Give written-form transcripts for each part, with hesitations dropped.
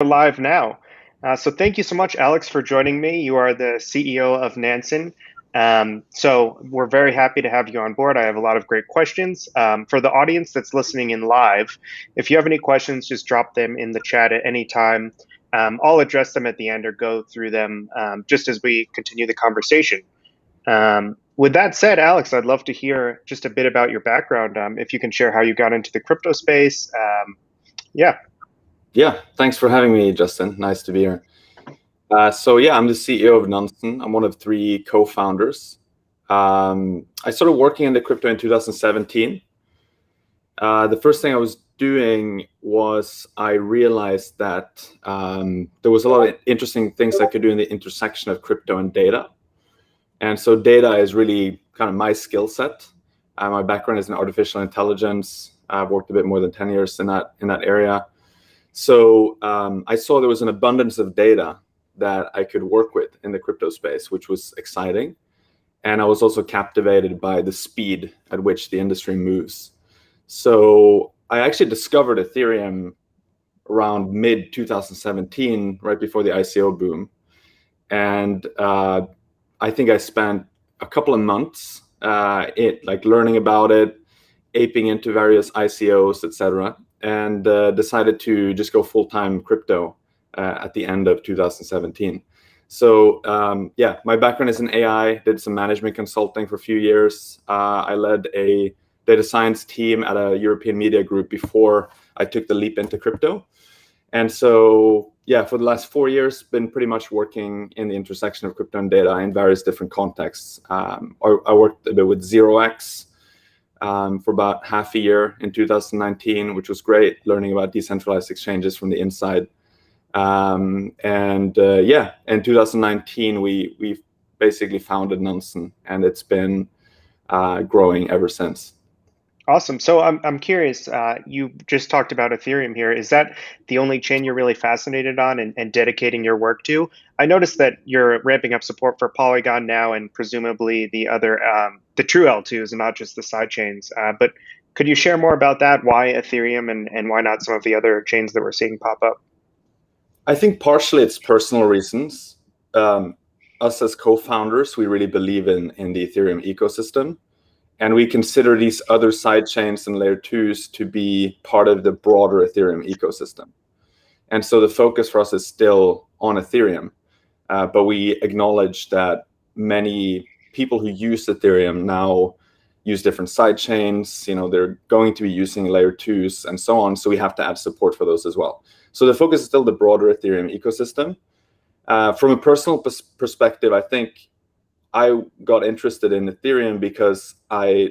We're live now. So thank you so much, Alex, for joining me. You are the CEO of Nansen. So we're very happy to have you on board. I have a lot of great questions. For the audience that's listening in live, if you have any questions, just drop them in the chat at any time. I'll address them at the end or go through them just as we continue the conversation. With that said, Alex, I'd love to hear just a bit about your background. If you can share how you got into the crypto space. Yeah. Yeah, thanks for having me, Justin. Nice to be here. I'm the CEO of Nansen. I'm one of three co-founders. I started working in the crypto in 2017. The first thing I was doing was I realized that there was a lot of interesting things I could do in the intersection of crypto and data. And so data is really kind of my skill set. My background is in artificial intelligence. I've worked a bit more than 10 years in that area. So I saw there was an abundance of data that I could work with in the crypto space, which was exciting. And I was also captivated by the speed at which the industry moves. So I actually discovered Ethereum around mid 2017, right before the ICO boom. And I think I spent a couple of months learning about it, aping into various ICOs, etc., and decided to just go full-time crypto at the end of 2017. So my background is in AI, did some management consulting for a few years. I led a data science team at a European media group before I took the leap into crypto. And so, for the last 4 years, been pretty much working in the intersection of crypto and data in various different contexts. I worked a bit with 0x for about half a year in 2019, which was great, learning about decentralized exchanges from the inside. In 2019, we basically founded Nansen, and it's been growing ever since. Awesome. So I'm curious. You just talked about Ethereum here. Is that the only chain you're really fascinated on and dedicating your work to? I noticed that you're ramping up support for Polygon now, and presumably the other, the true L2s, and not just the side chains. But could you share more about that? Why Ethereum and why not some of the other chains that we're seeing pop up? I think partially it's personal reasons. Us as co-founders, we really believe in the Ethereum ecosystem. And we consider these other side chains and layer twos to be part of the broader Ethereum ecosystem. And so the focus for us is still on Ethereum. But we acknowledge that many people who use Ethereum now use different side chains. They're going to be using layer twos and so on. So we have to add support for those as well. So the focus is still the broader Ethereum ecosystem. From a personal perspective, I think I got interested in Ethereum because I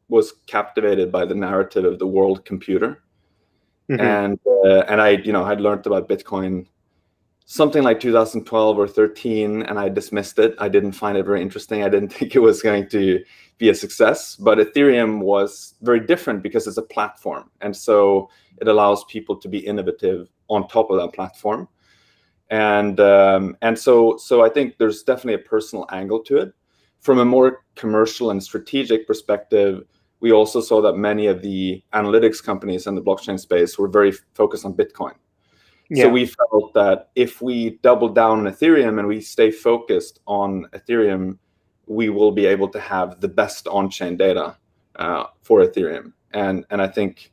was captivated by the narrative of the world computer. Mm-hmm. And I'd learned about Bitcoin something like 2012 or 13, and I dismissed it. I didn't find it very interesting. I didn't think it was going to be a success. But Ethereum was very different because it's a platform. And so it allows people to be innovative on top of that platform. And so I think there's definitely a personal angle to it. From a more commercial and strategic perspective, we also saw that many of the analytics companies in the blockchain space were very focused on Bitcoin. Yeah. So we felt that if we double down on Ethereum and we stay focused on Ethereum, we will be able to have the best on-chain data for Ethereum. And I think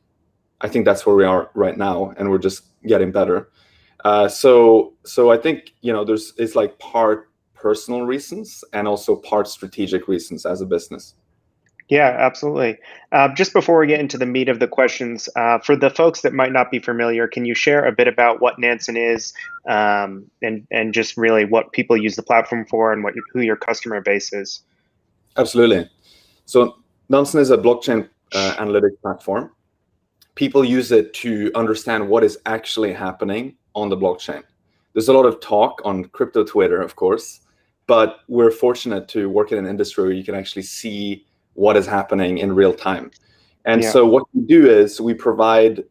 that's where we are right now, and we're just getting better. So I think it's like part personal reasons and also part strategic reasons as a business. Yeah, absolutely. Just before we get into the meat of the questions, for the folks that might not be familiar, can you share a bit about what Nansen is, and just really what people use the platform for, and who your customer base is? Absolutely. So Nansen is a blockchain analytics platform. People use it to understand what is actually happening on the blockchain. There's a lot of talk on crypto Twitter, of course, but we're fortunate to work in an industry where you can actually see what is happening in real time. And so what we do is we provide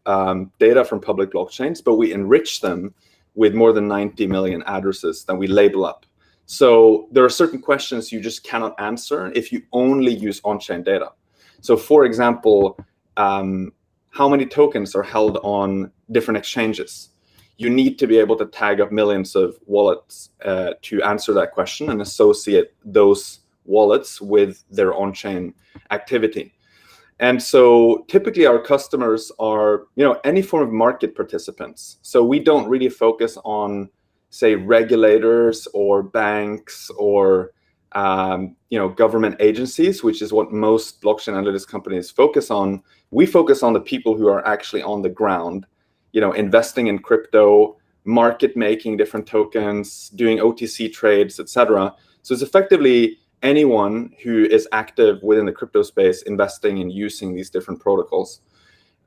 data from public blockchains, but we enrich them with more than 90 million addresses that we label up. So there are certain questions you just cannot answer if you only use on-chain data. So for example, how many tokens are held on different exchanges? you need to be able to tag up millions of wallets to answer that question and associate those wallets with their on-chain activity. And so typically our customers are, any form of market participants. So we don't really focus on, say, regulators or banks or government agencies, which is what most blockchain analytics companies focus on. We focus on the people who are actually on the ground, investing in crypto, market making different tokens, doing OTC trades, etc. So it's effectively anyone who is active within the crypto space, investing and using these different protocols.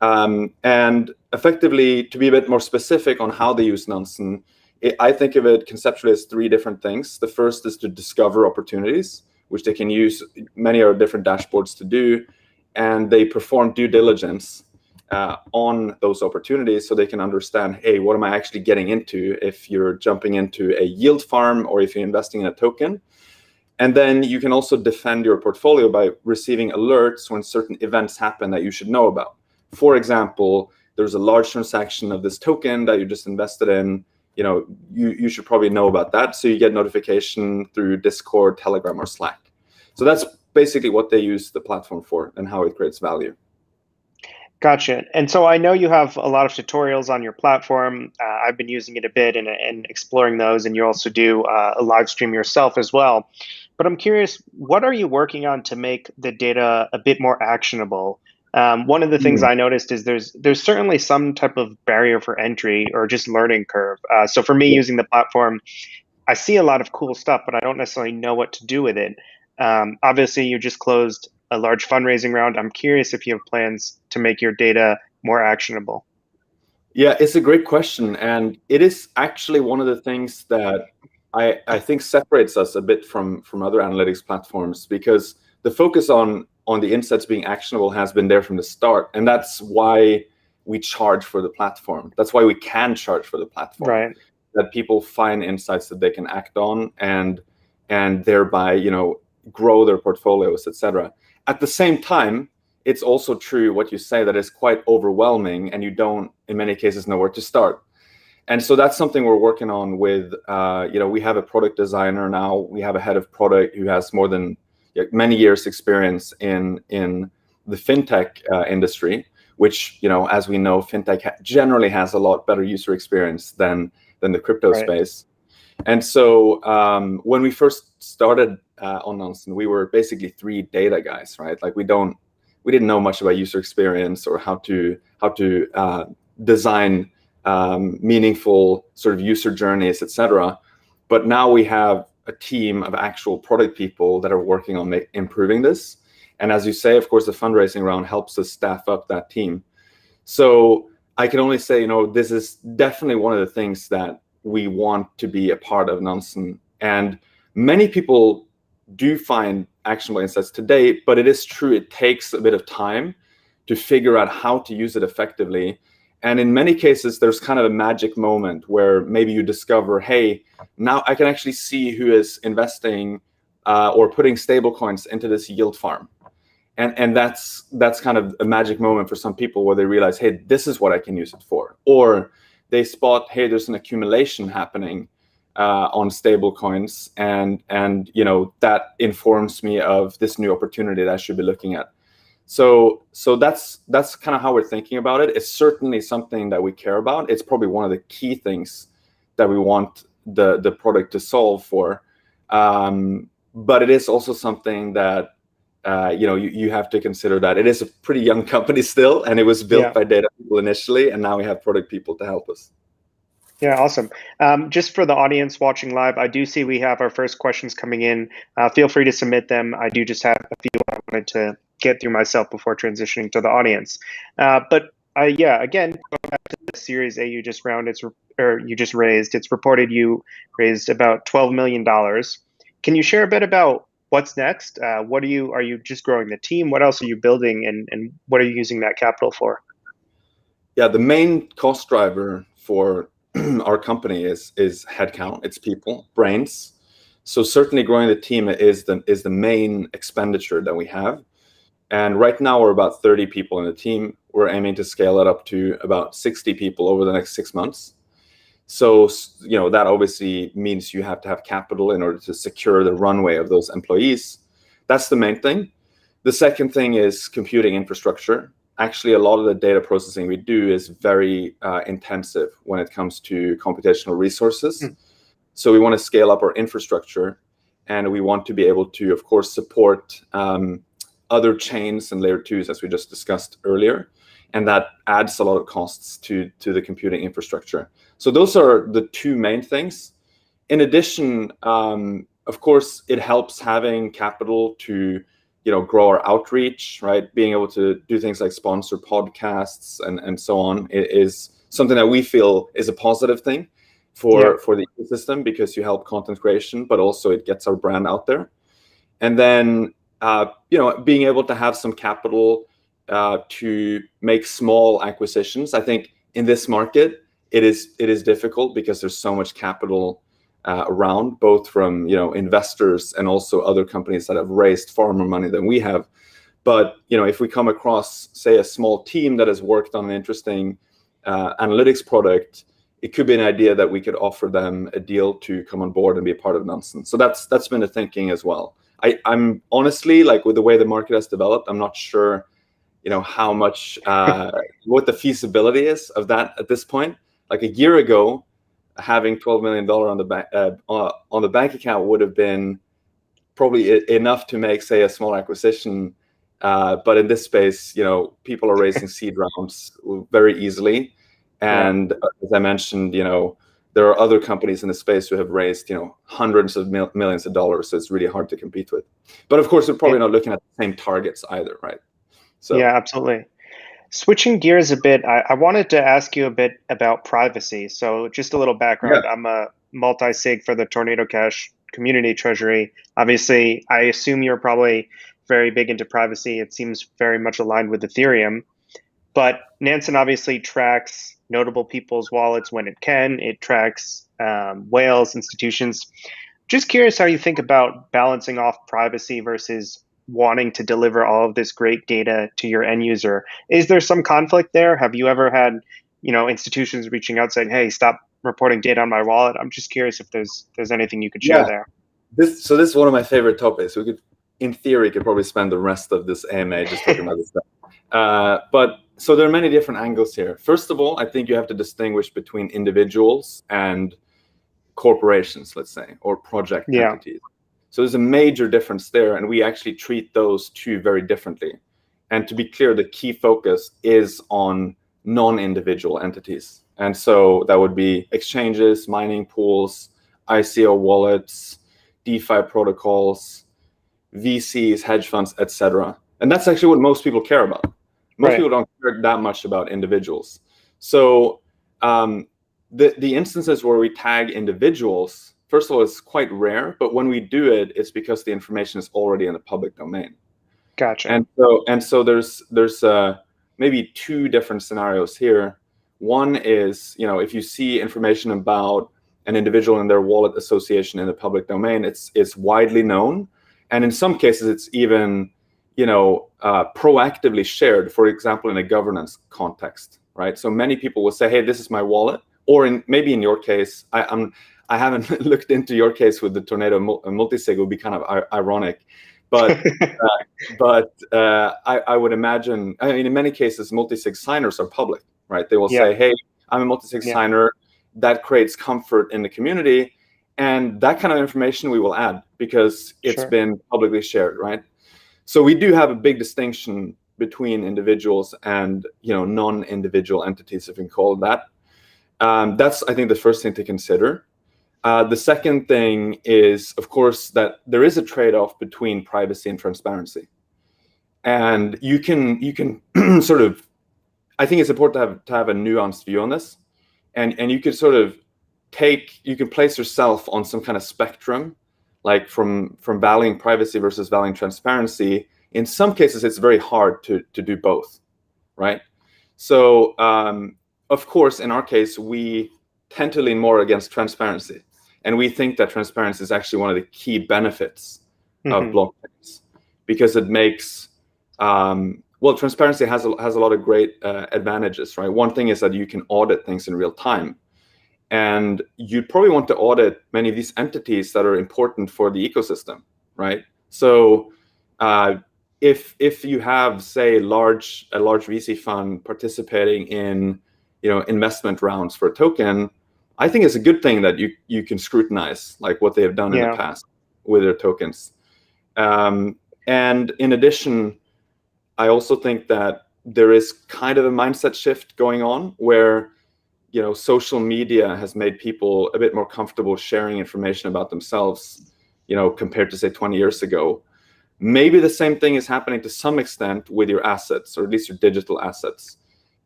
And effectively, to be a bit more specific on how they use Nansen, I think of it conceptually as three different things. The first is to discover opportunities, which they can use many of different dashboards to do, and they perform due diligence on those opportunities so they can understand, hey, what am I actually getting into if you're jumping into a yield farm or if you're investing in a token? And then you can also defend your portfolio by receiving alerts when certain events happen that you should know about. For example, there's a large transaction of this token that you just invested in. You should probably know about that. So you get notification through Discord, Telegram, or Slack. So that's basically what they use the platform for and how it creates value. Gotcha. And so I know you have a lot of tutorials on your platform. I've been using it a bit and exploring those, and you also do a live stream yourself as well. But I'm curious, what are you working on to make the data a bit more actionable? One of the things I noticed is there's certainly some type of barrier for entry or just learning curve. So for me, using the platform, I see a lot of cool stuff, but I don't necessarily know what to do with it. Obviously, you just closed a large fundraising round. I'm curious if you have plans to make your data more actionable. Yeah, it's a great question. And it is actually one of the things that I think separates us a bit from other analytics platforms, because the focus on the insights being actionable has been there from the start. And that's why we charge for the platform. That's why we can charge for the platform. Right. That people find insights that they can act on and thereby, grow their portfolios, etc. At the same time, it's also true what you say, that it's quite overwhelming and you don't, in many cases, know where to start. And so that's something we're working on with, we have a product designer now. We have a head of product who has more than many years experience in the fintech industry, which, as we know, fintech generally has a lot better user experience than the crypto space. And so when we first started on Nansen, we were basically three data guys, right? Like we didn't know much about user experience or how to design meaningful sort of user journeys, etc. But now we have a team of actual product people that are working on improving this. And as you say, of course, the fundraising round helps us staff up that team. So I can only say, this is definitely one of the things that we want to be a part of Nansen. And many people do find actionable insights today, but it is true, it takes a bit of time to figure out how to use it effectively. And in many cases, there's kind of a magic moment where maybe you discover, hey, now I can actually see who is investing or putting stable coins into this yield farm. And that's kind of a magic moment for some people where they realize, hey, this is what I can use it for. Or they spot, hey, there's an accumulation happening on stable coins, and that informs me of this new opportunity that I should be looking at. So that's kind of how we're thinking about it. It's certainly something that we care about. It's probably one of the key things that we want the product to solve for. But it is also something that you have to consider that it is a pretty young company still, and it was built by data people initially, and now we have product people to help us. Yeah, awesome. Just for the audience watching live, I do see we have our first questions coming in. Feel free to submit them. I do just have a few I wanted to get through myself before transitioning to the audience. But again, going back to the Series A you just raised, it's reported you raised about $12 million. Can you share a bit about what's next? Are you just growing the team? What else are you building, and what are you using that capital for? Yeah, the main cost driver for our company is headcount. It's people, brains. So certainly growing the team is the main expenditure that we have. And right now we're about 30 people in the team. We're aiming to scale it up to about 60 people over the next 6 months. So, that obviously means you have to have capital in order to secure the runway of those employees. That's the main thing. The second thing is computing infrastructure. Actually, a lot of the data processing we do is very intensive when it comes to computational resources. So we want to scale up our infrastructure, and we want to be able to, of course, support other chains and layer twos, as we just discussed earlier. And that adds a lot of costs to the computing infrastructure. So those are the two main things. In addition, of course, it helps having capital to grow our outreach, right? Being able to do things like sponsor podcasts and so on is something that we feel is a positive thing for the ecosystem, because you help content creation, but also it gets our brand out there. And then being able to have some capital to make small acquisitions. I think in this market it is difficult because there's so much capital around, both from investors and also other companies that have raised far more money than we have. But if we come across, say, a small team that has worked on an interesting analytics product, it could be an idea that we could offer them a deal to come on board and be a part of Nansen. So that's been the thinking as well. I'm honestly, like, with the way the market has developed, I'm not sure how much what the feasibility is of that at this point. Like a year ago, having $12 million on the bank account would have been probably enough to make, say, a small acquisition. But in this space, people are raising seed rounds very easily. And as I mentioned, there are other companies in the space who have raised, hundreds of millions of dollars. So it's really hard to compete with. But of course, we're probably not looking at the same targets either, right? So yeah, absolutely. Switching gears a bit, I wanted to ask you a bit about privacy. So just a little background. I'm a multi-sig for the Tornado Cash community treasury. Obviously, I assume you're probably very big into privacy. It seems very much aligned with Ethereum. But Nansen obviously tracks notable people's wallets when it can. It tracks whales, institutions. Just curious how you think about balancing off privacy versus wanting to deliver all of this great data to your end user. Is there some conflict there? Have you ever had, institutions reaching out saying, "Hey, stop reporting data on my wallet"? I'm just curious if there's anything you could share there. This is one of my favorite topics. We could, in theory, probably spend the rest of this AMA just talking about this stuff. But so there are many different angles here. First of all, I think you have to distinguish between individuals and corporations, let's say, or project entities. So there's a major difference there, and we actually treat those two very differently. And to be clear, the key focus is on non-individual entities. And so that would be exchanges, mining pools, ICO wallets, DeFi protocols, VCs, hedge funds, etc. And that's actually what most people care about. Most people don't care that much about individuals. So the instances where we tag individuals, first of all, it's quite rare, but when we do it, it's because the information is already in the public domain. Gotcha. And so there's maybe two different scenarios here. One is, if you see information about an individual and their wallet association in the public domain, it's widely known, and in some cases, it's even proactively shared. For example, in a governance context, right? So many people will say, "Hey, this is my wallet," or maybe in your case, I haven't looked into your case with the Tornado multisig. It would be kind of ironic, but I would imagine. I mean, in many cases, multisig signers are public, right? They will say, "Hey, I'm a multisig signer." That creates comfort in the community, and that kind of information we will add because it's been publicly shared, right? So we do have a big distinction between individuals and non-individual entities, if you can call it that. That's, I think, the first thing to consider. The second thing is, of course, that there is a trade-off between privacy and transparency, and you can sort of. I think it's important to have a nuanced view on this, and you could sort of you can place yourself on some kind of spectrum, like from valuing privacy versus valuing transparency. In some cases, it's very hard to do both, right? So, of course, in our case, we tend to lean more against transparency. And we think that transparency is actually one of the key benefits of blockchains, because it makes, transparency has a lot of great advantages, right? One thing is that you can audit things in real time. and you'd probably want to audit many of these entities that are important for the ecosystem, right? So if you have, say, a large VC fund participating in investment rounds for a token, I think it's a good thing that you can scrutinize like what they have done in the past with their tokens. And in addition, I also think that there is kind of a mindset shift going on where social media has made people a bit more comfortable sharing information about themselves, compared to say 20 years ago. Maybe the same thing is happening to some extent with your assets, or at least your digital assets.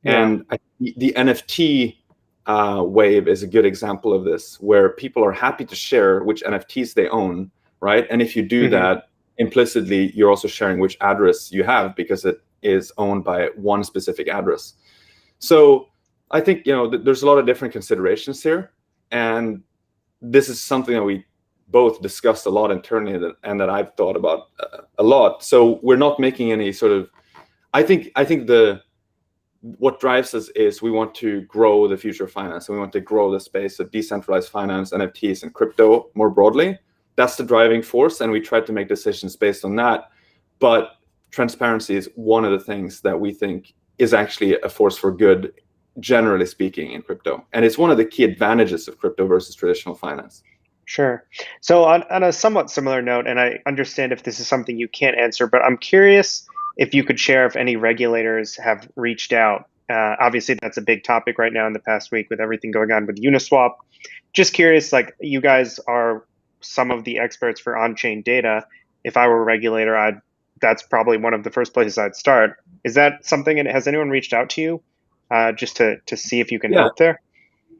And the NFT wave is a good example of this, where people are happy to share which NFTs they own, right? And if you do that, implicitly, you're also sharing which address you have because it is owned by one specific address. So I think, there's a lot of different considerations here. And this is something that we both discussed a lot internally and that I've thought about a lot. So we're not making any sort of, I think what drives us is we want to grow the future of finance, and we want to grow the space of decentralized finance, NFTs, and crypto more broadly. That's the driving force, and we try to make decisions based on that. But transparency is one of the things that we think is actually a force for good, generally speaking, in crypto. And it's one of the key advantages of crypto versus traditional finance. Sure. So on a somewhat similar note, and I understand if this is something you can't answer, but I'm curious if you could share if any regulators have reached out. Obviously, that's a big topic right now in the past week with everything going on with Uniswap. Just curious, like, you guys are some of the experts for on-chain data. If I were a regulator, that's probably one of the first places I'd start. Is that something, and has anyone reached out to you just to see if you can help there?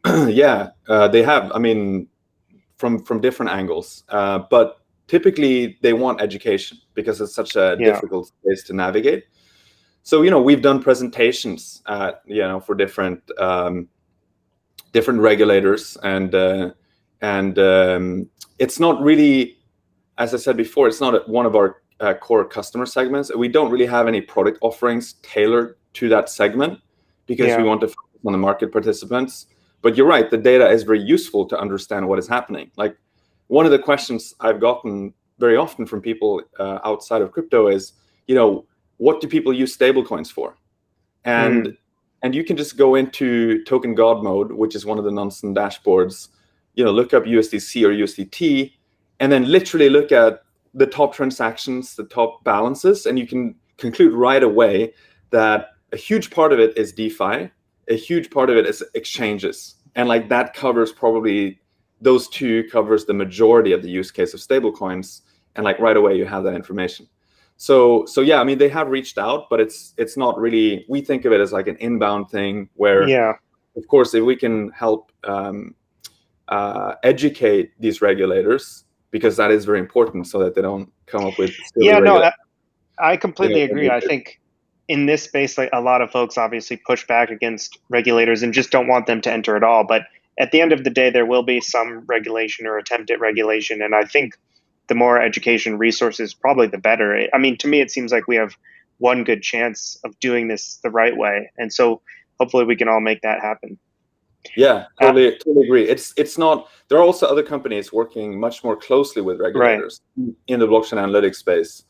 Yeah, they have. I mean, from different angles, but typically they want education because it's such a difficult space to navigate. So we've done presentations for different regulators, and it's not really, as I said before, it's not one of our core customer segments. We don't really have any product offerings tailored to that segment because we want to focus on the market participants. But you're right, the data is very useful to understand what is happening. Like, one of the questions I've gotten very often from people outside of crypto is, what do people use stablecoins for? And you can just go into token god mode, which is one of the Nansen dashboards, look up USDC or USDT, and then literally look at the top transactions, the top balances, and you can conclude right away that a huge part of it is DeFi, a huge part of it is exchanges. And like that covers probably, those two covers the majority of the use case of stablecoins. And like right away you have that information. So yeah, I mean, they have reached out, but it's not really, we think of it as like an inbound thing where, of course, if we can help educate these regulators, because that is very important so that they don't come up with I completely agree. I think in this space, like, a lot of folks obviously push back against regulators and just don't want them to enter at all. But at the end of the day, there will be some regulation or attempt at regulation. And I think the more education resources, probably the better. I mean, to me, it seems like we have one good chance of doing this the right way. And so hopefully we can all make that happen. Yeah, totally agree. It's not, there are also other companies working much more closely with regulators in the blockchain analytics space.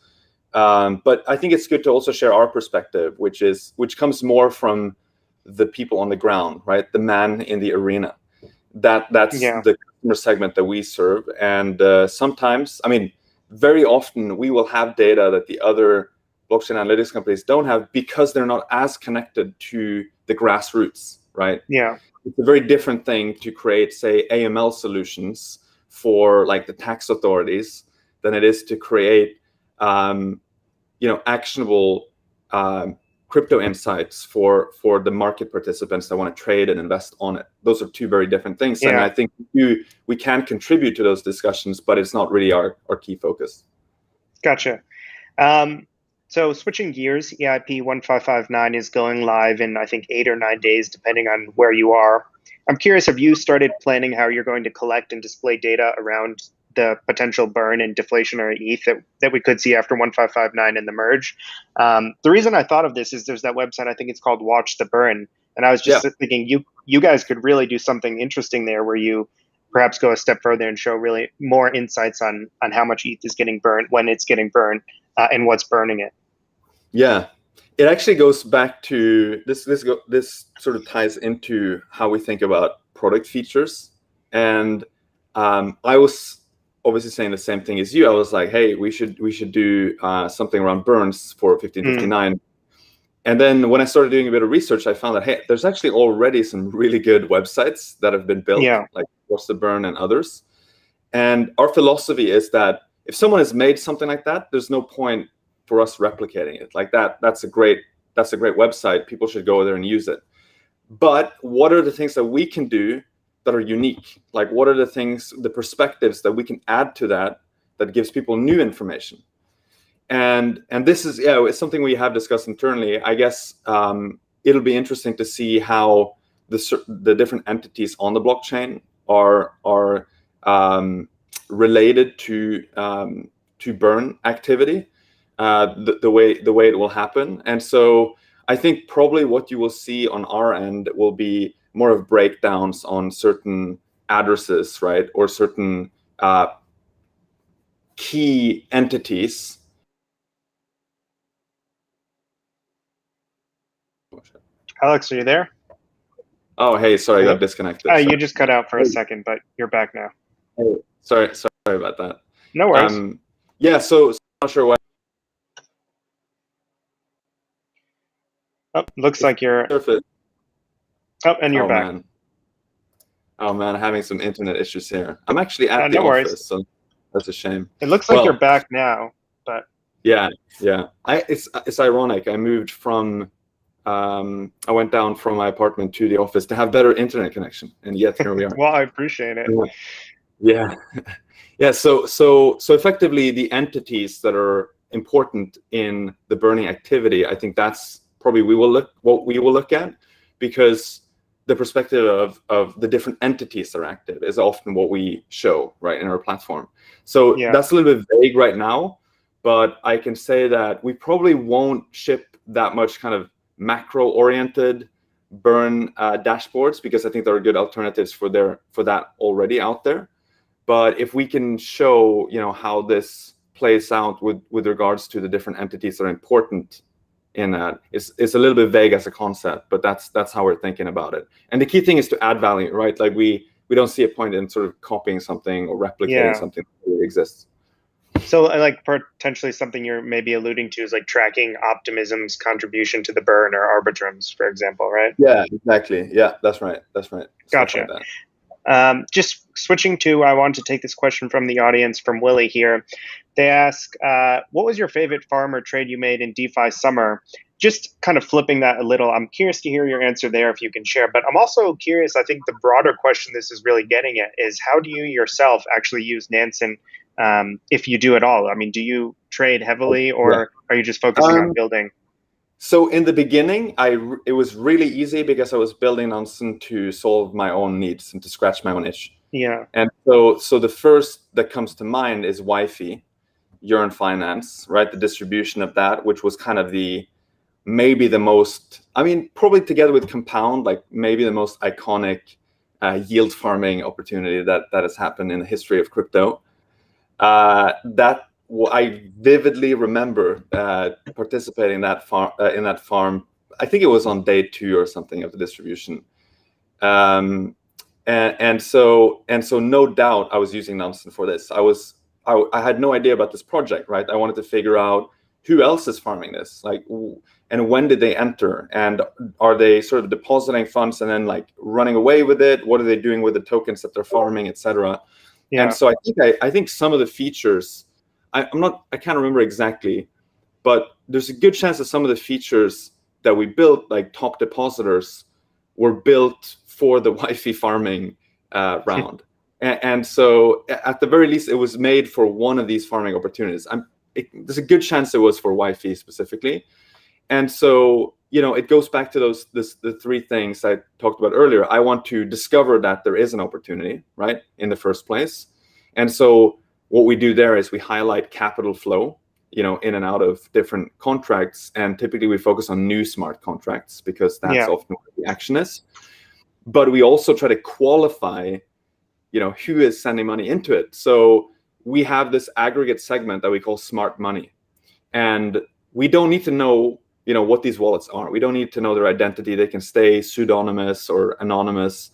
But I think it's good to also share our perspective, which comes more from the people on the ground, right? The man in the arena. That's the customer segment that we serve. And sometimes, I mean, very often we will have data that the other blockchain analytics companies don't have because they're not as connected to the grassroots, right? Yeah. It's a very different thing to create, say, AML solutions for like the tax authorities than it is to create actionable crypto insights for the market participants that want to trade and invest on it. Those are two very different things. And I think we can contribute to those discussions, but it's not really our key focus. Gotcha. So switching gears, EIP 1559 is going live in, I think, 8 or 9 days, depending on where you are. I'm curious, have you started planning how you're going to collect and display data around the potential burn and deflationary ETH that we could see after 1559 in the merge? The reason I thought of this is there's that website, I think it's called Watch the Burn. And I was just thinking, you guys could really do something interesting there, where you perhaps go a step further and show really more insights on how much ETH is getting burned, when it's getting burned, and what's burning it. Yeah, it actually goes back to this. This sort of ties into how we think about product features. And I was obviously saying the same thing as you. I was like, hey, we should do something around burns for 1559. And then when I started doing a bit of research, I found that, hey, there's actually already some really good websites that have been built, like What's the Burn and others. And our philosophy is that if someone has made something like that, there's no point for us replicating it. Like that's a great website. People should go there and use it. But what are the things that we can do that are unique? Like, what are the things, the perspectives that we can add to that gives people new information? And this is, it's something we have discussed internally. I guess it'll be interesting to see how the different entities on the blockchain are related to burn activity, the way it will happen. And so I think probably what you will see on our end will be more of breakdowns on certain addresses, right, or certain key entities. Alex, are you there? Oh, hey, sorry, I got disconnected. You just cut out for a second, but you're back now. Hey, sorry about that. No worries. Yeah, so not sure why. Oh, looks like you're. Oh, and you're back. Man. Oh man, I'm having some internet issues here. I'm actually at the office, so that's a shame. It looks like you're back now, but. Yeah. It's ironic. I moved from. I went down from my apartment to the office to have better internet connection, and yet here we are. Well, I appreciate it. Yeah. So effectively, the entities that are important in the burning activity, I think that's probably what we will look at, because the perspective of the different entities that are active is often what we show, right, in our platform. So that's a little bit vague right now, but I can say that we probably won't ship that much kind of macro-oriented burn dashboards, because I think there are good alternatives for that already out there. But if we can show, how this plays out with regards to the different entities that are important in that, it's a little bit vague as a concept, but that's how we're thinking about it. And the key thing is to add value, right? Like we don't see a point in sort of copying something or replicating something that already exists. So like potentially something you're maybe alluding to is like tracking Optimism's contribution to the burn, or Arbitrum's, for example, right? Yeah, exactly. Yeah, that's right. Gotcha. Like just switching to, I want to take this question from the audience, from Willie here. They ask, what was your favorite farm or trade you made in DeFi summer? Just kind of flipping that a little, I'm curious to hear your answer there if you can share. But I'm also curious, I think the broader question this is really getting at is, how do you yourself actually use Nansen, if you do at all? I mean, do you trade heavily, or are you just focusing on building? So in the beginning, it was really easy because I was building Nansen to solve my own needs and to scratch my own itch. Yeah. And so the first that comes to mind is Wi-Fi, Yearn Finance, right? The distribution of that, which was kind of maybe the most, probably together with Compound, like maybe the most iconic yield farming opportunity that has happened in the history of crypto. I vividly remember participating in that farm. I think it was on day 2 or something of the distribution, and so no doubt I was using Nansen for this. I had no idea about this project, right? I wanted to figure out who else is farming this, like, and when did they enter, and are they sort of depositing funds and then like running away with it? What are they doing with the tokens that they're farming, etc. Yeah. And so I think some of the features, I can't remember exactly, but there's a good chance that some of the features that we built, like top depositors, were built for the Wi-Fi farming round. And so at the very least, it was made for one of these farming opportunities. There's a good chance it was for Wi-Fi specifically. And so, it goes back to the 3 things I talked about earlier. I want to discover that there is an opportunity, right, in the first place. And so what we do there is we highlight capital flow. in and out of different contracts. And typically we focus on new smart contracts because that's often where the action is. But we also try to qualify, who is sending money into it. So we have this aggregate segment that we call smart money. And we don't need to know, what these wallets are. We don't need to know their identity. They can stay pseudonymous or anonymous.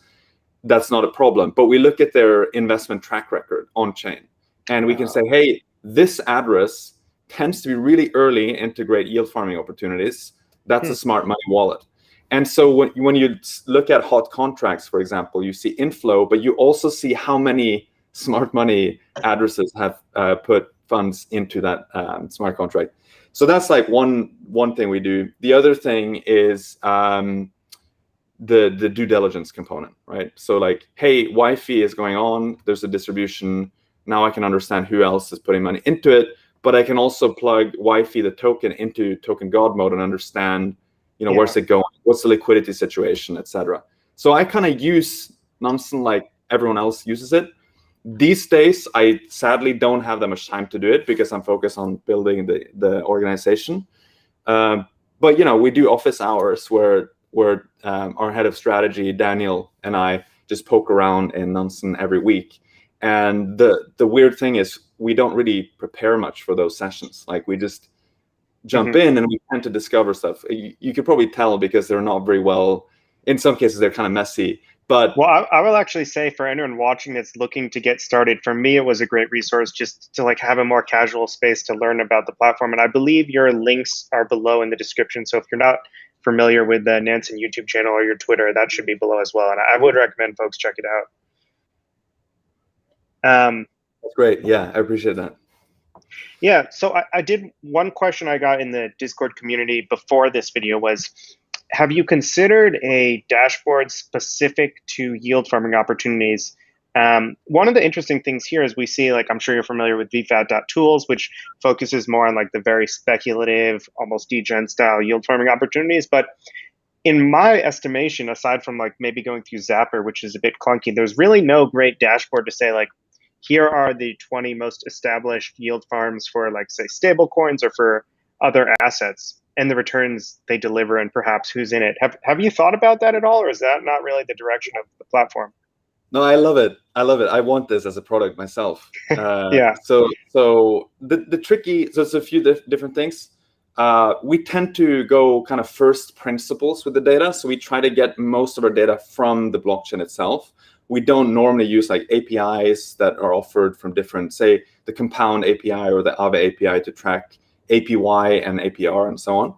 That's not a problem. But we look at their investment track record on chain. And we can say, hey, this address tends to be really early into great yield farming opportunities. That's a smart money wallet. And so when you look at hot contracts, for example, you see inflow, but you also see how many smart money addresses have put funds into that smart contract. So that's like one thing we do. The other thing is the due diligence component, right? So like, hey, Wi-Fi is going on. There's a distribution. Now I can understand who else is putting money into it, but I can also plug Wi-Fi, the token, into token God mode and understand, where's it going? What's the liquidity situation, etc. So I kind of use Nansen like everyone else uses it. These days, I sadly don't have that much time to do it because I'm focused on building the organization. But we do office hours where our head of strategy, Daniel, and I just poke around in Nansen every week. And the weird thing is we don't really prepare much for those sessions. Like we just jump in and we tend to discover stuff. You could probably tell because they're not very well. In some cases, they're kind of messy. But I will actually say for anyone watching that's looking to get started, for me, it was a great resource just to like have a more casual space to learn about the platform. And I believe your links are below in the description. So if you're not familiar with the Nansen YouTube channel or your Twitter, that should be below as well. And I would recommend folks check it out. That's great. Yeah, I appreciate that. Yeah, so I did, one question I got in the Discord community before this video was, have you considered a dashboard specific to yield farming opportunities? One of the interesting things here is we see, like, I'm sure you're familiar with vfat.tools, which focuses more on like the very speculative, almost degen style yield farming opportunities. But in my estimation, aside from like maybe going through Zapper, which is a bit clunky, there's really no great dashboard to say like, here are the 20 most established yield farms for like, say, stable coins or for other assets and the returns they deliver and perhaps who's in it. Have you thought about that at all, or is that not really the direction of the platform? No, I love it. I want this as a product myself. Yeah. So the tricky, so it's a few different things. We tend to go kind of first principles with the data. So we try to get most of our data from the blockchain itself. We don't normally use like APIs that are offered from different, say, the Compound API or the Aave API to track APY and APR and so on.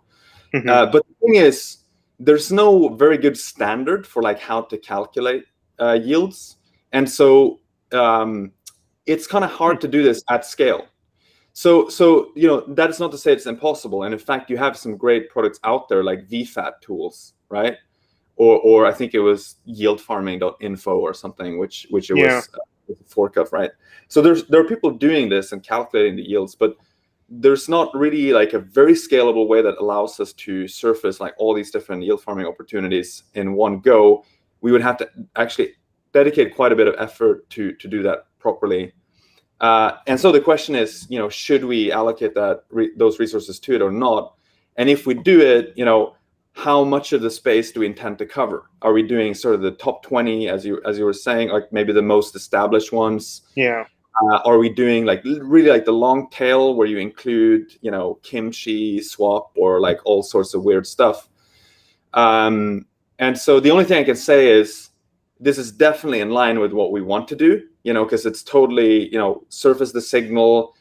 But the thing is, there's no very good standard for like how to calculate yields. And so it's kind of hard to do this at scale. So that is not to say it's impossible. And in fact, you have some great products out there like vfat tools, right? Or I think it was yieldfarming.info or something, which it was a fork of, right? So there are people doing this and calculating the yields, but there's not really like a very scalable way that allows us to surface like all these different yield farming opportunities in one go. We would have to actually dedicate quite a bit of effort to do that properly. And so the question is, should we allocate those resources to it or not? And if we do it, how much of the space do we intend to cover? Are we doing sort of the top 20, as you were saying, like maybe the most established ones? Yeah. Are we doing like really like the long tail where you include, kimchi, swap, or like all sorts of weird stuff? And so the only thing I can say is this is definitely in line with what we want to do, because it's totally, surface the signal,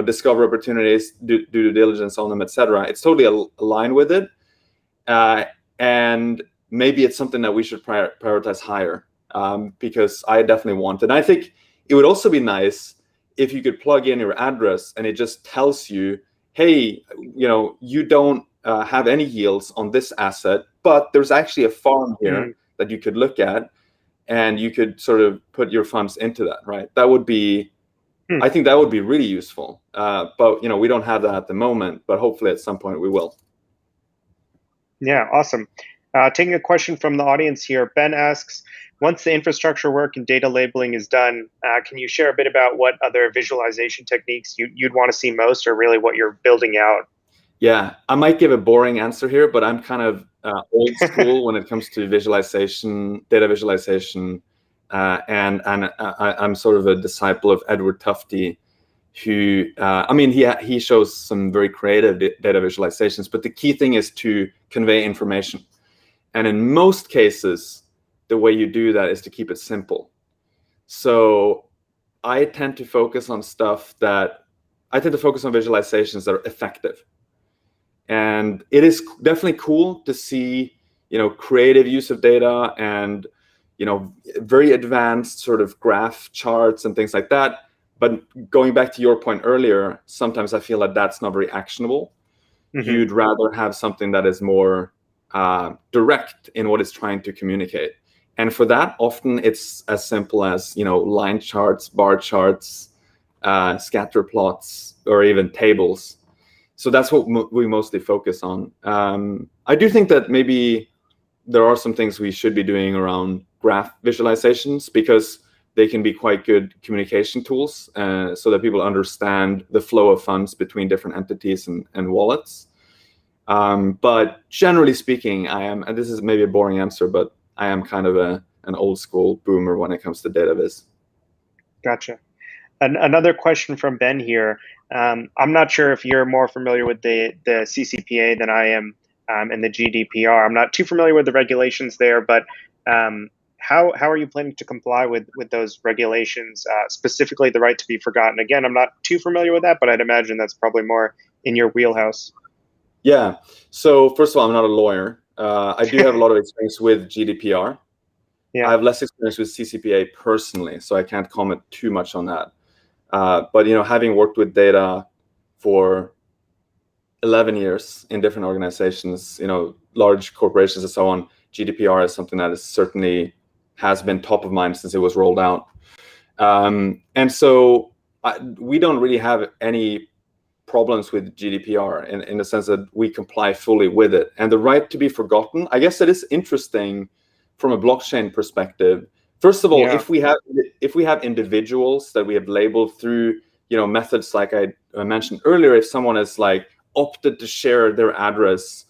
discover opportunities, do due diligence on them, etc. It's totally aligned with it. And maybe it's something that we should prioritize higher, because I definitely want it. And I think it would also be nice if you could plug in your address and it just tells you, hey, you don't have any yields on this asset, but there's actually a farm here that you could look at and you could sort of put your funds into that, right? That would be, I think that would be really useful. But, we don't have that at the moment, but hopefully at some point we will. Yeah, awesome. Taking a question from the audience here, Ben asks, once the infrastructure work and data labeling is done, can you share a bit about what other visualization techniques you'd want to see most, or really what you're building out? Yeah, I might give a boring answer here, but I'm kind of old school when it comes to visualization, data visualization, and I'm sort of a disciple of Edward Tufte, who I mean he shows some very creative data visualizations, but the key thing is to convey information, and in most cases, the way you do that is to keep it simple. So I tend to focus on visualizations that are effective. And it is definitely cool to see, creative use of data and, very advanced sort of graph charts and things like that. But going back to your point earlier, sometimes I feel that that's not very actionable. Mm-hmm. You'd rather have something that is more direct in what it's trying to communicate. And for that, often it's as simple as, line charts, bar charts, scatter plots, or even tables. So that's what we mostly focus on. I do think that maybe there are some things we should be doing around graph visualizations, because they can be quite good communication tools, so that people understand the flow of funds between different entities and wallets. But generally speaking, and this is maybe a boring answer, but I am kind of an old school boomer when it comes to data viz. Gotcha. Another question from Ben here. I'm not sure if you're more familiar with the CCPA than I am, and the GDPR. I'm not too familiar with the regulations there, but how are you planning to comply with those regulations, specifically the right to be forgotten? Again, I'm not too familiar with that, but I'd imagine that's probably more in your wheelhouse. Yeah. So first of all, I'm not a lawyer. I do have a lot of experience with GDPR. Yeah. I have less experience with CCPA personally, so I can't comment too much on that. But having worked with data for 11 years in different organizations, large corporations and so on, GDPR is something that is certainly has been top of mind since it was rolled out. And so we don't really have any problems with GDPR in the sense that we comply fully with it. And the right to be forgotten, I guess it is interesting from a blockchain perspective. First of all, Yeah. if we have individuals that we have labeled through methods like I mentioned earlier, if someone has like opted to share their address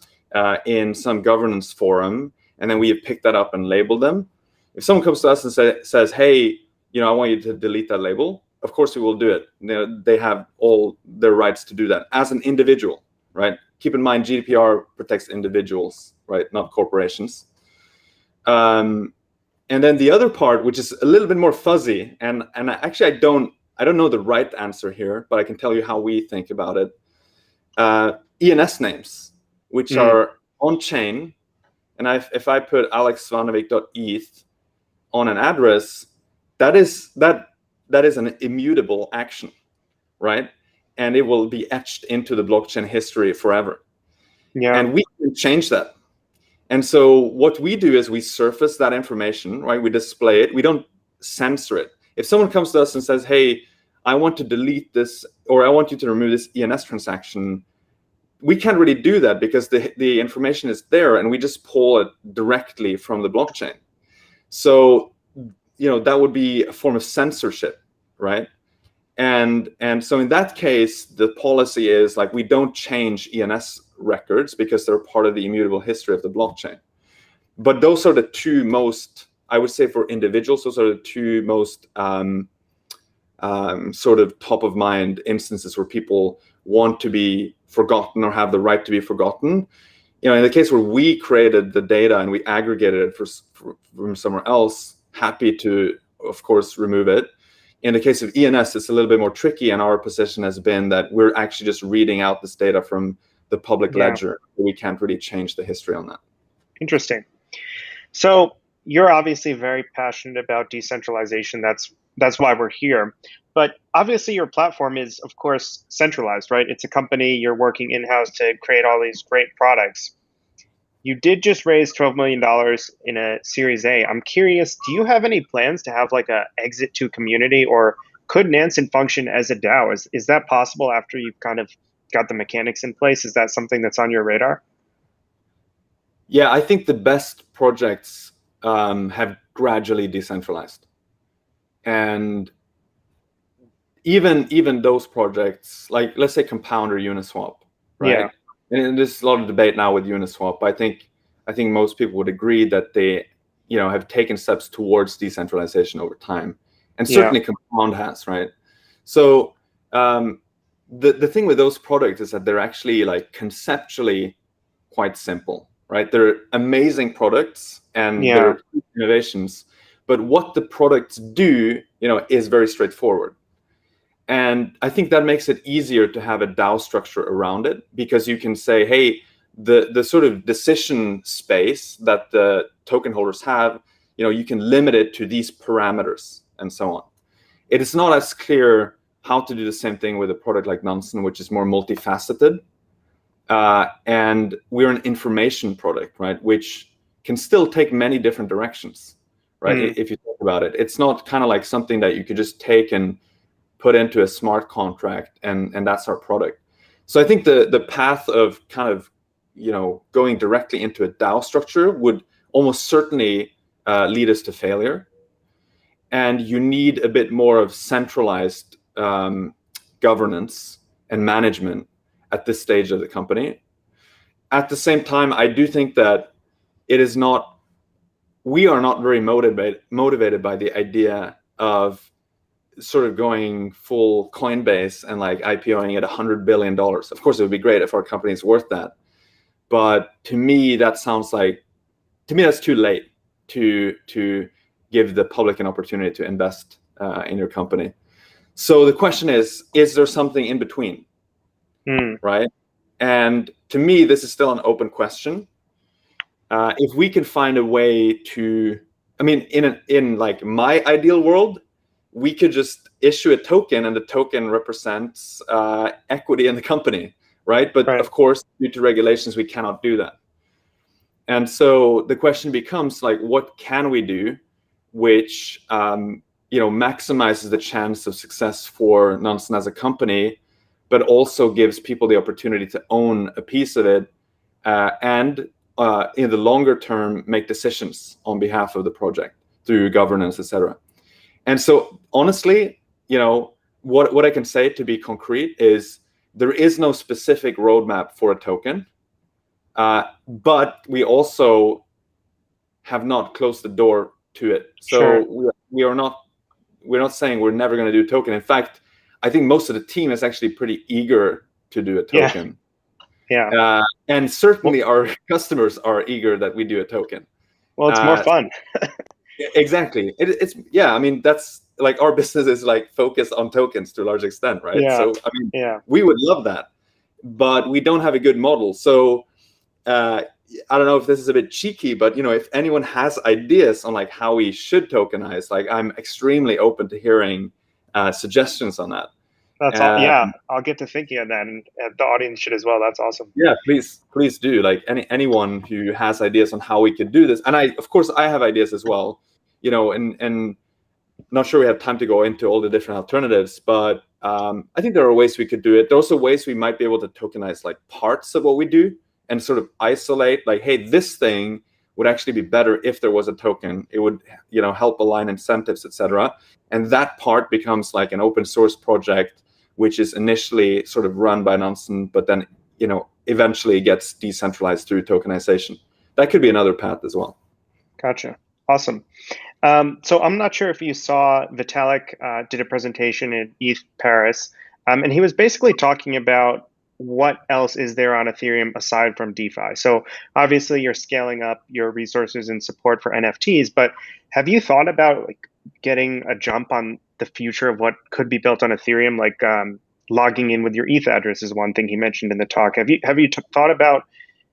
in some governance forum, and then we have picked that up and labeled them. If someone comes to us and says, "Hey, I want you to delete that label," of course we will do it. They have all their rights to do that as an individual, right? Keep in mind, GDPR protects individuals, right, not corporations. And then the other part, which is a little bit more fuzzy, and actually I don't know the right answer here, but I can tell you how we think about it. ENS names, which are on chain, and if I put alexsvanevik.eth on an address, that is an immutable action, right? And it will be etched into the blockchain history forever. Yeah. And we can change that. And so what we do is we surface that information, right? We display it. We don't censor it. If someone comes to us and says, "Hey, I want to delete this," or "I want you to remove this ENS transaction," we can't really do that because the information is there and we just pull it directly from the blockchain. So, that would be a form of censorship, right? And so in that case, the policy is like we don't change ENS records because they're part of the immutable history of the blockchain. But those are the two most, I would say, for individuals, those are the two most sort of top of mind instances where people want to be forgotten or have the right to be forgotten. In the case where we created the data and we aggregated it from somewhere else, happy to, of course, remove it. In the case of ENS, it's a little bit more tricky, and our position has been that we're actually just reading out this data from the public ledger. We can't really change the history on that. Interesting. So you're obviously very passionate about decentralization. That's why we're here. But obviously your platform is, of course, centralized, right? It's a company, you're working in-house to create all these great products. You did just raise $12 million in a Series A. I'm curious, do you have any plans to have like a exit to community, or could Nansen function as a DAO? Is that possible after you've kind of got the mechanics in place? Is that something that's on your radar? Yeah, I think the best projects have gradually decentralized, and even those projects, like let's say Compound or Uniswap, right? Yeah. And there's a lot of debate now with Uniswap. I think most people would agree that they, have taken steps towards decentralization over time, and Yeah. certainly Compound has, right? So the thing with those products is that they're actually like conceptually quite simple, right? They're amazing products and Yeah. they're innovations, but what the products do, is very straightforward. And I think that makes it easier to have a DAO structure around it, because you can say, hey, the sort of decision space that the token holders have, you can limit it to these parameters and so on. It is not as clear how to do the same thing with a product like Nansen, which is more multifaceted. And we're an information product, right, which can still take many different directions, right? If you think about it, it's not kind of like something that you could just take and put into a smart contract and that's our product. So I think the path of kind of going directly into a DAO structure would almost certainly lead us to failure, and you need a bit more of centralized governance and management at this stage of the company. At the same time, I do think that we are not very motivated by the idea of sort of going full Coinbase and like IPOing at $100 billion. Of course, it would be great if our company is worth that. But to me, that's too late to give the public an opportunity to invest in your company. So the question is there something in between, right? And to me, this is still an open question. If we can find a way to, I mean, in like my ideal world, we could just issue a token and the token represents equity in the company, right? But of course, due to regulations, we cannot do that. And so the question becomes like, what can we do which maximizes the chance of success for Nansen as a company, but also gives people the opportunity to own a piece of it and in the longer term make decisions on behalf of the project through governance, etc. And so honestly, what I can say to be concrete is there is no specific roadmap for a token, but we also have not closed the door to it. So we're not saying we're never going to do a token. In fact, I think most of the team is actually pretty eager to do a token. Yeah. And certainly our customers are eager that we do a token. Well, it's more fun. Exactly. It's I mean, that's like our business is like focused on tokens to a large extent, right? Yeah. So I mean, we would love that, but we don't have a good model. So I don't know if this is a bit cheeky, but if anyone has ideas on like how we should tokenize, like I'm extremely open to hearing suggestions on that. That's all. Yeah, I'll get to thinking of that, and the audience should as well. That's awesome. Yeah, please do. Like anyone who has ideas on how we could do this, and of course I have ideas as well. And not sure we have time to go into all the different alternatives, but I think there are ways we could do it. There are also ways we might be able to tokenize like parts of what we do and sort of isolate, like, hey, this thing would actually be better if there was a token. It would, help align incentives, etc. And that part becomes like an open source project, which is initially sort of run by Nansen, but then, eventually gets decentralized through tokenization. That could be another path as well. Gotcha. Awesome. So I'm not sure if you saw Vitalik did a presentation in ETH Paris, and he was basically talking about what else is there on Ethereum aside from DeFi. So obviously you're scaling up your resources and support for NFTs, but have you thought about like getting a jump on the future of what could be built on Ethereum? Like logging in with your ETH address is one thing he mentioned in the talk. Have you thought about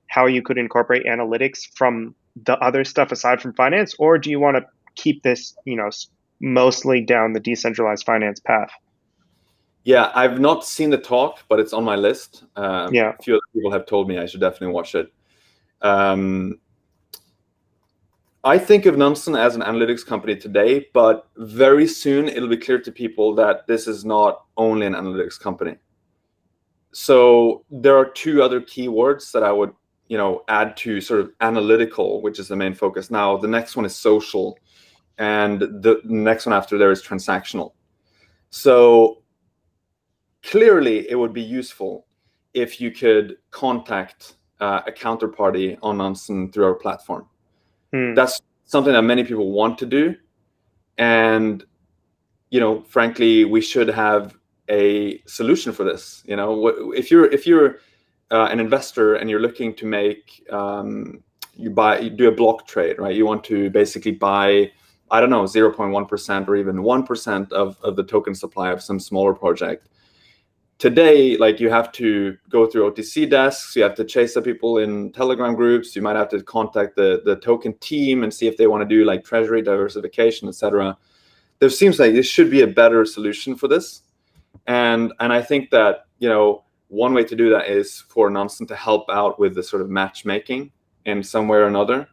how you could incorporate analytics from the other stuff aside from finance, or do you want to keep this, mostly down the decentralized finance path? Yeah, I've not seen the talk, but it's on my list. A few other people have told me I should definitely watch it. I think of Nansen as an analytics company today, but very soon it'll be clear to people that this is not only an analytics company. So there are two other keywords that I would, add to sort of analytical, which is the main focus now. The next one is social, and the next one after there is transactional. So clearly, it would be useful if you could contact a counterparty on Nansen through our platform. That's something that many people want to do, and frankly, we should have a solution for this. If you're an investor and you're looking to make you do a block trade, right? You want to basically buy, I don't know, 0.1% or even 1% of the token supply of some smaller project. Today, like, you have to go through OTC desks, you have to chase up people in Telegram groups, you might have to contact the token team and see if they want to do like treasury diversification, etc. There seems like there should be a better solution for this. And I think that, one way to do that is for Nansen to help out with the sort of matchmaking in some way or another.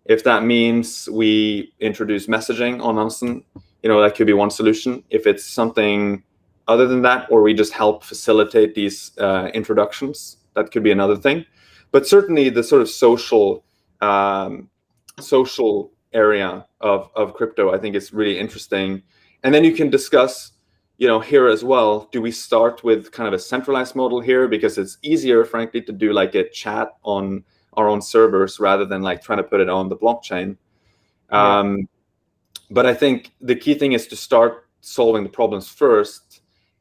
If that means we introduce messaging on Nansen, that could be one solution. If it's something other than that, or we just help facilitate these introductions, that could be another thing. But certainly the sort of social area of crypto, I think, is really interesting. And then you can discuss, here as well, do we start with kind of a centralized model here, because it's easier, frankly, to do like a chat on our own servers rather than like trying to put it on the blockchain. But I think the key thing is to start solving the problems first,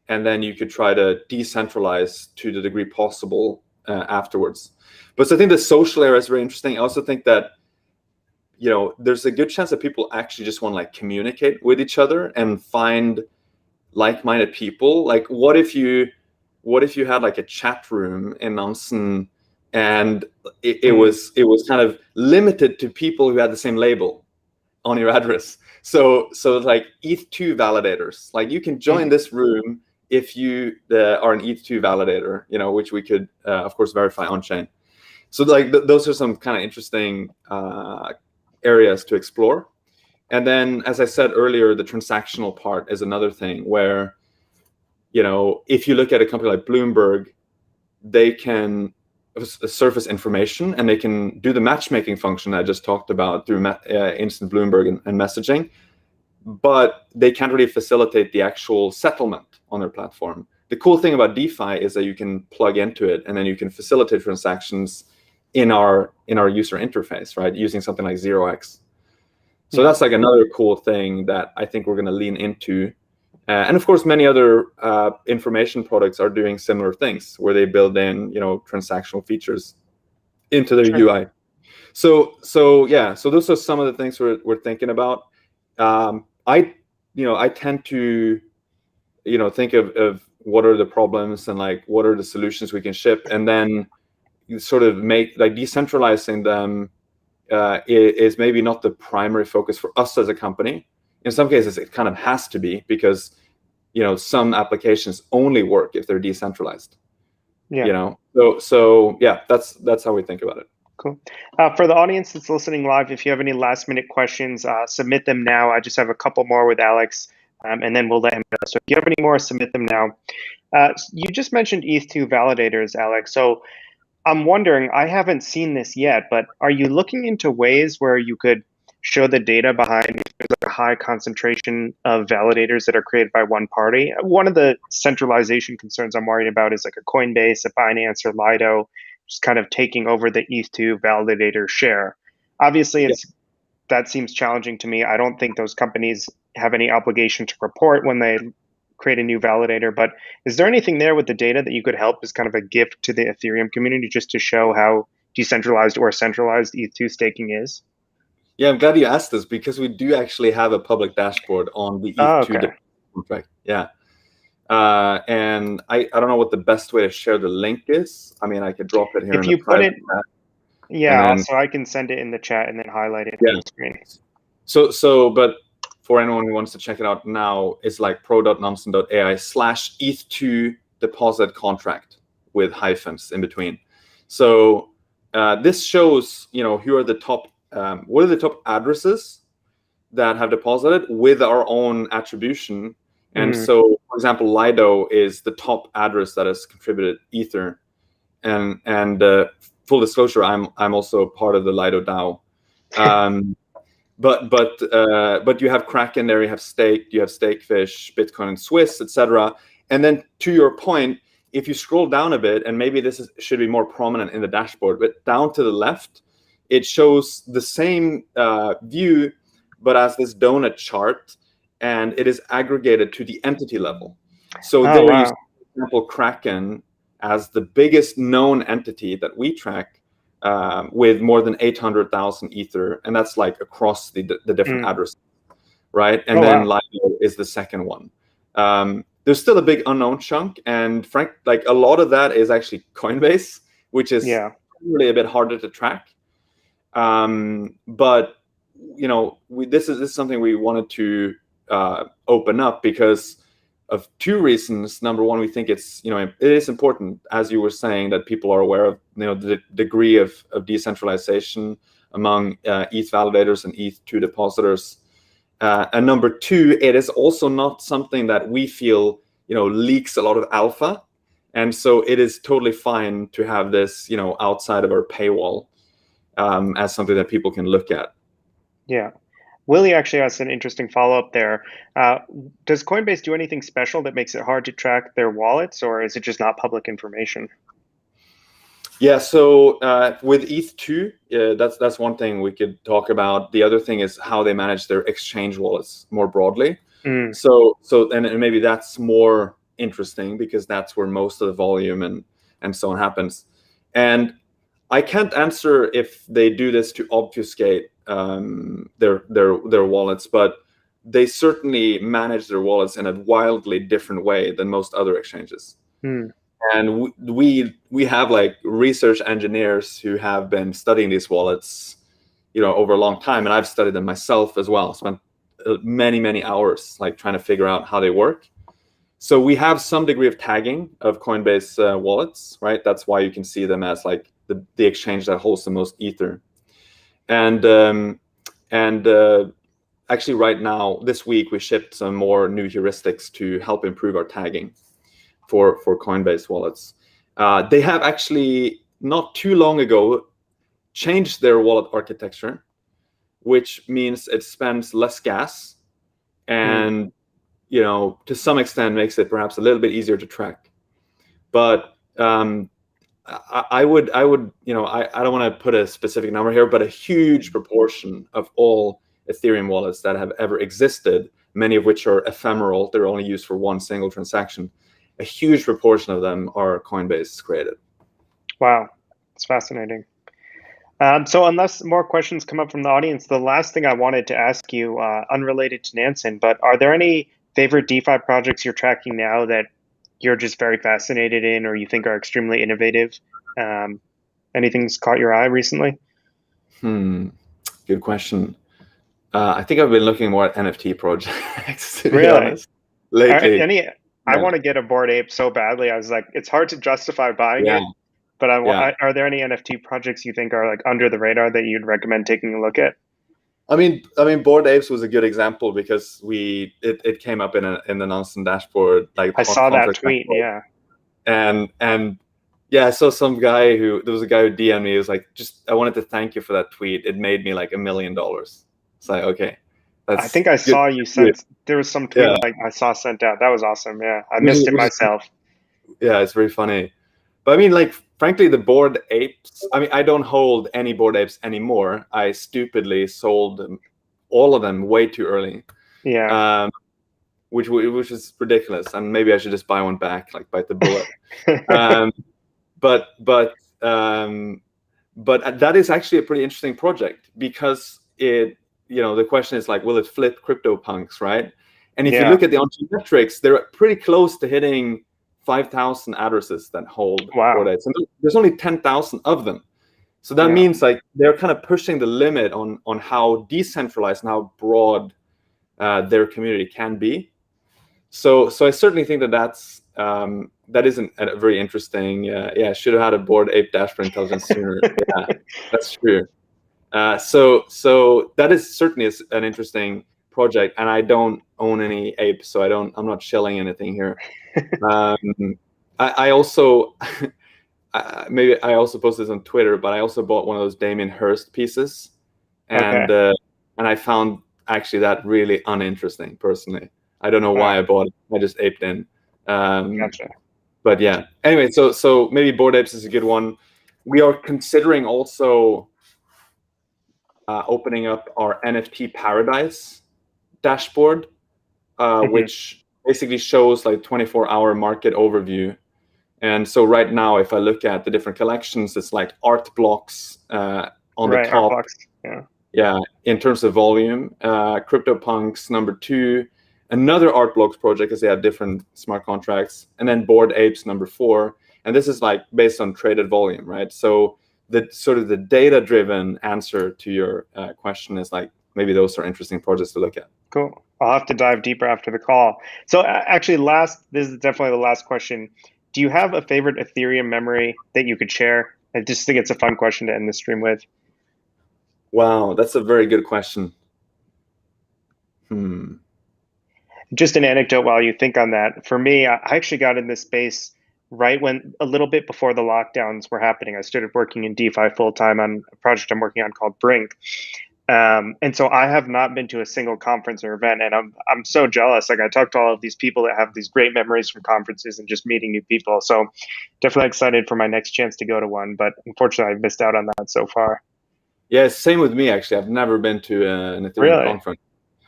and then you could try to decentralize to the degree possible afterwards. But so I think the social area is very interesting. I also think that there's a good chance that people actually just want to like communicate with each other and find like-minded people. Like, what if you had like a chat room in Nansen, and it was kind of limited to people who had the same label on your address. So like ETH2 validators, like you can join this room if you are an ETH2 validator, which we could of course verify on chain. So like those are some kind of interesting areas to explore. And then, as I said earlier, the transactional part is another thing where, if you look at a company like Bloomberg, they can surface information and they can do the matchmaking function I just talked about through instant Bloomberg and messaging, but they can't really facilitate the actual settlement on their platform. The cool thing about DeFi is that you can plug into it and then you can facilitate transactions in our user interface, right, using something like 0x. So that's like another cool thing that I think we're going to lean into. And of course, many other information products are doing similar things where they build in, transactional features into their UI. So those are some of the things we're thinking about. I tend to, think of what are the problems and like what are the solutions we can ship, and then you sort of make like decentralizing them is maybe not the primary focus for us as a company. In some cases, it kind of has to be, because some applications only work if they're decentralized. So that's how we think about it. Cool. For the audience that's listening live, if you have any last minute questions, submit them now. I just have a couple more with Alex, and then we'll let him know. So if you have any more, submit them now. You just mentioned ETH2 validators, Alex. So I'm wondering, I haven't seen this yet, but are you looking into ways where you could show the data behind a high concentration of validators that are created by one party? One of the centralization concerns I'm worried about is like a Coinbase, a Binance, or Lido just kind of taking over the ETH2 validator share. Obviously, that seems challenging to me. I don't think those companies have any obligation to report when they create a new validator, but is there anything there with the data that you could help as kind of a gift to the Ethereum community just to show how decentralized or centralized ETH2 staking is? Yeah, I'm glad you asked this, because we do actually have a public dashboard on the ETH2 contract. Yeah. And I don't know what the best way to share the link is. I mean, I could drop it here if in you the put it, then, so I can send it in the chat and then highlight it on the screen. So, but for anyone who wants to check it out now, it's like pro.nansen.ai/ETH2 deposit contract with hyphens in between. So this shows, who are the top, what are the top addresses that have deposited with our own attribution. And so, for example, Lido is the top address that has contributed Ether. And full disclosure, I'm also part of the Lido DAO. But you have Kraken there, you have Stake, you have Stakefish, Bitcoin and Swiss, etc. And then to your point, if you scroll down a bit, and maybe this should be more prominent in the dashboard, but down to the left, it shows the same view, but as this donut chart, and it is aggregated to the entity level. So there you see, for example, Kraken as the biggest known entity that we track, with more than 800,000 Ether, and that's like across the different addresses, right? And then Lido is the second one. There's still a big unknown chunk, and like a lot of that is actually Coinbase, which is really a bit harder to track. But this is something we wanted to open up because of two reasons. Number one, we think it is important, as you were saying, that people are aware of the degree of decentralization among ETH validators and ETH2 depositors. And number two, it is also not something that we feel leaks a lot of alpha, and so it is totally fine to have this outside of our paywall as something that people can look at. Yeah. Willie actually has an interesting follow-up there. Does Coinbase do anything special that makes it hard to track their wallets, or is it just not public information? Yeah, so with ETH2, that's one thing we could talk about. The other thing is how they manage their exchange wallets more broadly. So and maybe that's more interesting because that's where most of the volume and so on happens. And I can't answer if they do this to obfuscate their wallets, but they certainly manage their wallets in a wildly different way than most other exchanges. And we have like research engineers who have been studying these wallets, over a long time, and I've studied them myself as well. Spent many hours like trying to figure out how they work. So we have some degree of tagging of Coinbase wallets, right? That's why you can see them as like the exchange that holds the most Ether. And actually right now, this week, we shipped some more new heuristics to help improve our tagging for Coinbase wallets. They have actually not too long ago changed their wallet architecture, which means it spends less gas and to some extent makes it perhaps a little bit easier to track. But I would I don't want to put a specific number here, but a huge proportion of all Ethereum wallets that have ever existed, many of which are ephemeral, they're only used for one single transaction, a huge proportion of them are Coinbase created. Wow, it's fascinating. So unless more questions come up from the audience, the last thing I wanted to ask you, unrelated to Nansen, but are there any favorite DeFi projects you're tracking now that you're just very fascinated in, or you think are extremely innovative? Anything's caught your eye recently? Good question. I think I've been looking more at NFT projects, to be honest, lately. I want to get a Bored Ape so badly. I was like, it's hard to justify buying it, but are there any NFT projects you think are like under the radar that you'd recommend taking a look at? I mean, Bored Apes was a good example because it came up in the Nansen dashboard. Like I saw that tweet, dashboard. And yeah, I saw there was a guy who DM'd me. He was like, I wanted to thank you for that tweet. It made me like $1 million. It's like, okay. I think I saw you sent, there was some tweet like I saw sent out. That was awesome. Yeah, I missed it myself. Yeah, it's very funny. But I mean, like, frankly, the Bored Apes, I mean, I don't hold any Bored Apes anymore. I stupidly sold all of them way too early. Yeah. Which is ridiculous. And maybe I should just buy one back, like bite the bullet. But that is actually a pretty interesting project because the question is like, will it flip CryptoPunks, right? And if you look at the on-chain metrics, they're pretty close to hitting 5,000 addresses that hold Bored Apes. And there's only 10,000 of them. So that means like they're kind of pushing the limit on how decentralized and how broad their community can be. So I certainly think that isn't a very interesting. Should have had a Bored Ape dashboard intelligence sooner. Yeah, that's true. So that is certainly an interesting project, and I don't own any apes, so I'm not shilling anything here. I also maybe I also posted this on Twitter, but I also bought one of those Damien Hirst pieces, Okay. and I found actually that really uninteresting personally. I don't know why I bought it. I just aped in. Gotcha. But yeah. Anyway, so maybe Bored Apes is a good one. We are considering also opening up our NFT Paradise dashboard, which basically shows like 24-hour market overview. And so right now, if I look at the different collections, it's like art blocks on the Right. Art top. blocks. Yeah. Yeah, in terms of volume, CryptoPunks number 2, another Art Blocks project because they have different smart contracts, and then Bored Apes number 4. And this is like based on traded volume, right? So the sort of the data-driven answer to your question is like maybe those are interesting projects to look at. Cool. I'll have to dive deeper after the call. So actually, this is definitely the last question. Do you have a favorite Ethereum memory that you could share? I just think it's a fun question to end the stream with. Wow, that's a very good question. Just an anecdote while you think on that. For me, I actually got in this space right when a little bit before the lockdowns were happening. I started working in DeFi full time on a project I'm working on called Brink. And so I have not been to a single conference or event, and I'm so jealous. Like I talk to all of these people that have these great memories from conferences and just meeting new people. So definitely excited for my next chance to go to one, but unfortunately I've missed out on that so far. Yeah, same with me actually. I've never been to an Ethereum Really? conference.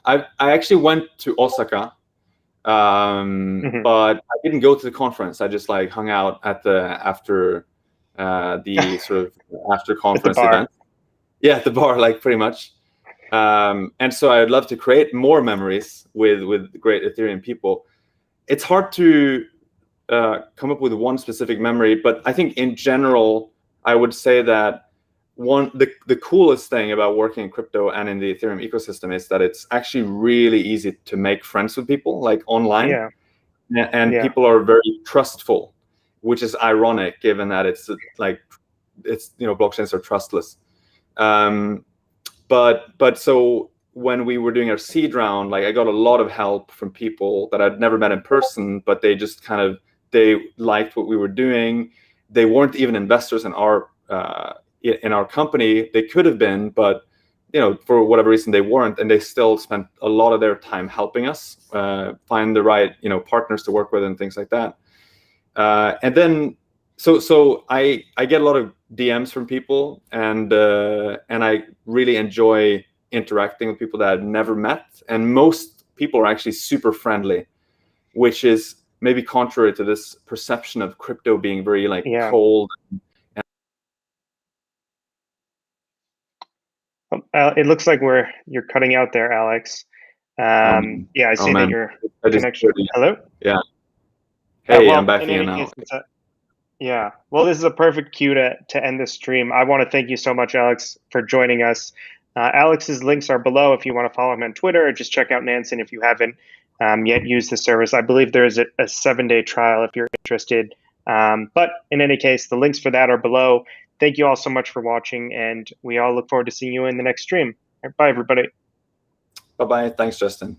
I actually went to Osaka, Hmm. but I didn't go to the conference. I just like hung out at the sort of after At the conference bar. event. Yeah, at the bar, like pretty much. And so I'd love to create more memories with great Ethereum people. It's hard to come up with one specific memory, but I think in general, I would say that the coolest thing about working in crypto and in the Ethereum ecosystem is that it's actually really easy to make friends with people like online, Yeah. and Yeah. people are very trustful, which is ironic given that it's blockchains are trustless. But so when we were doing our seed round, like I got a lot of help from people that I'd never met in person, but they just kind of they liked what we were doing. They weren't even investors in our company. They could have been, but for whatever reason they weren't, and they still spent a lot of their time helping us find the right partners to work with and things like that. And then so I get a lot of DMs from people, and I really enjoy interacting with people that I've never met, and most people are actually super friendly, which is maybe contrary to this perception of crypto being very like Yeah. cold. It looks like you're cutting out there, Alex. Yeah, I Oh see that man, your I just connection. Hello? yeah. Hey, I'm Well, back in again any now. case, yeah. Well, this is a perfect cue to end the stream. I want to thank you so much, Alex, for joining us. Alex's links are below if you want to follow him on Twitter, or just check out Nansen if you haven't yet used the service. I believe there is a 7-day trial if you're interested. But in any case, the links for that are below. Thank you all so much for watching, and we all look forward to seeing you in the next stream. Bye, everybody. Bye bye. Thanks, Justin.